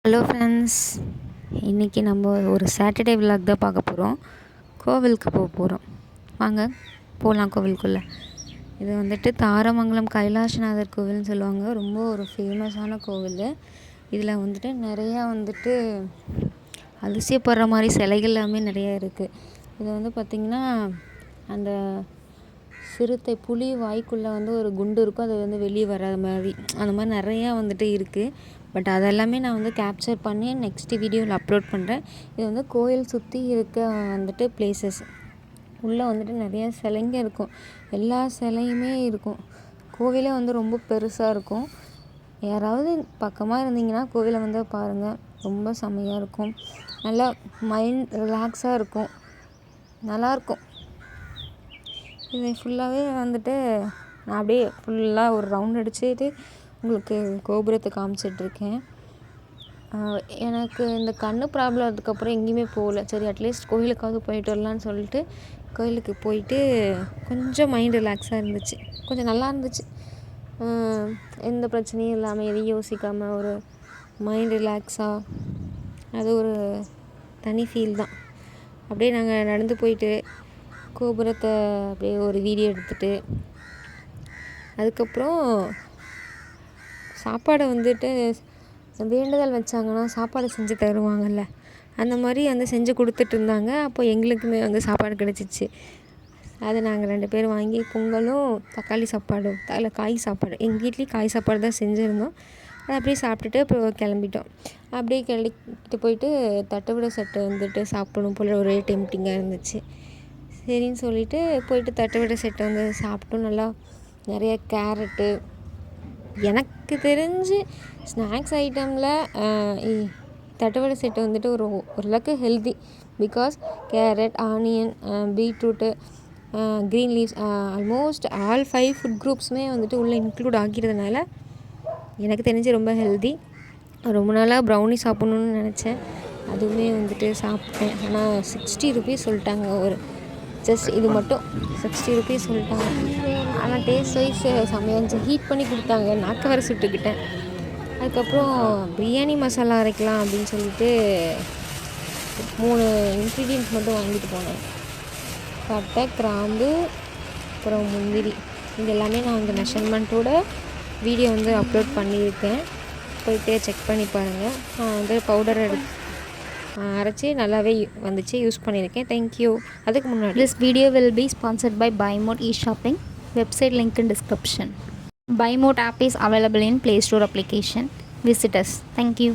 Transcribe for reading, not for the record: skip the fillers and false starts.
Hello friends, இன்றைக்கி நம்ம ஒரு சாட்டர்டே விலாக் தான் பார்க்க போகிறோம். கோவிலுக்கு போக போகிறோம். வாங்க போகலாம் கோவிலுக்குள்ளே. இது வந்துட்டு தாரமங்கலம் கைலாசநாதர் கோவில்னு சொல்லுவாங்க. ரொம்ப ஒரு ஃபேமஸான கோவில். இதில் வந்துட்டு நிறையா வந்துட்டு அதிசயப்படுற மாதிரி சிலைகள் எல்லாமே நிறையா இருக்குது. இது வந்து பார்த்திங்கன்னா அந்த சிறுத்தை புலி வாய்க்குள்ளே வந்து ஒரு குண்டு இருக்கும், அது வந்து வெளியே வராத மாதிரி அந்த மாதிரி நிறையா வந்துட்டு இருக்குது. பட் அதெல்லாமே நான் வந்து கேப்சர் பண்ணி நெக்ஸ்ட்டு வீடியோவில் அப்லோட் பண்ணுறேன். இது வந்து கோயில் சுற்றி இருக்க வந்துட்டு பிளேசஸ். உள்ளே வந்துட்டு நிறையா சிலைங்க இருக்கும், எல்லா சிலையுமே இருக்கும். கோவிலே வந்து ரொம்ப பெருசாக இருக்கும். யாராவது பக்கமாக இருந்தீங்கன்னா கோவிலை வந்து பாருங்கள், ரொம்ப செம்மையாக இருக்கும். நல்லா மைண்ட் ரிலாக்ஸாக இருக்கும், நல்லாயிருக்கும். இது ஃபுல்லாகவே வந்துட்டு நான் அப்படியே ஃபுல்லாக ஒரு ரவுண்ட் அடிச்சுட்டு உங்களுக்கு கோபுரத்தை காமிச்சிட்ருக்கேன். எனக்கு இந்த கண் ப்ராப்ளம் அதுக்கப்புறம் எங்கேயுமே போகல. சரி அட்லீஸ்ட் கோயிலுக்காவது போயிட்டு வரலான்னு சொல்லிட்டு கோயிலுக்கு போயிட்டு கொஞ்சம் மைண்ட் ரிலாக்ஸாக இருந்துச்சு, கொஞ்சம் நல்லா இருந்துச்சு. எந்த பிரச்சனையும் இல்லாமல் எதையும் யோசிக்காமல் ஒரு மைண்ட் ரிலாக்ஸாக, அது ஒரு தனி ஃபீல் தான். அப்படியே நாங்கள் நடந்து போயிட்டு கோபுரத்தை அப்படியே ஒரு வீடியோ எடுத்துகிட்டு அதுக்கப்புறம் சாப்பாடை வந்துட்டு வேண்டுதல் வச்சாங்கன்னா சாப்பாடு செஞ்சு தருவாங்கள்ல, அந்த மாதிரி வந்து செஞ்சு கொடுத்துட்டு இருந்தாங்க. அப்போ எங்களுக்குமே வந்து சாப்பாடு கிடச்சிச்சு. அதை நாங்கள் 2 பேரும் வாங்கி பொங்கலும் தக்காளி சாப்பாடும் காய் சாப்பாடு, எங்கள் வீட்லேயும் காய் சாப்பாடு தான் செஞ்சுருந்தோம். அதை அப்படியே சாப்பிட்டுட்டு அப்புறம் கிளம்பிட்டோம். அப்படியே கிளம்பிட்டு போயிட்டு தட்டுவடை செட்டை வந்துட்டு சாப்பிடணும் போல் ஒரே டெம்ப்டிங்காக இருந்துச்சு. சரின்னு சொல்லிவிட்டு போயிட்டு தட்டுவடை செட்டை வந்து சாப்பிட்டோம். நல்லா நிறைய கேரட்டு, எனக்கு தெரிஞ்சு ஸ்நாக்ஸ் ஐட்டமில் தட்டுவடை செட்டு வந்துட்டு ஓரளவுக்கு healthy. Because carrot, onion, beetroot, green leaves, almost all 5 food குரூப்ஸுமே வந்துட்டு உள்ளே இன்க்ளூட் ஆகிறதுனால எனக்கு தெரிஞ்சு ரொம்ப ஹெல்தி. ரொம்ப நாளாக ப்ரௌனி சாப்பிட்ணுன்னு நினச்சேன், அதுவுமே வந்துட்டு சாப்பிட்டேன். ஆனால் 60 ருபீஸ் சொல்லிட்டாங்க. ஜஸ்ட் இது மட்டும் 60 ருபீஸ் சொல்லிட்டாங்க. ஆனால் டேஸ்ட் வைஸ் செம்மையாக இருந்துச்சு. ஹீட் பண்ணி கொடுத்தாங்க, நாக்க வர சுட்டுக்கிட்டேன். அதுக்கப்புறம் பிரியாணி மசாலா அரைக்கலாம் அப்படின்னு சொல்லிட்டு 3 இன்க்ரீடியன்ட்ஸ் மட்டும் வாங்கிட்டு போனேன். பட்டை, கிராம்பு, அப்புறம் முந்திரி. இது எல்லாமே நான் அந்த மெஷர்மெண்ட்டோட வீடியோ வந்து அப்லோட் பண்ணியிருக்கேன், போயிட்டு செக் பண்ணி பாருங்கள். நான் வந்து பவுடரை அரைச்சி நல்லாவே வந்துச்சு, யூஸ் பண்ணியிருக்கேன். தேங்க்யூ. அதுக்கு முன்னாடி This video will be sponsored by BuyMode e-shopping. Website link in description. BuyMode app is available in Play Store application. Visit us. Thank you.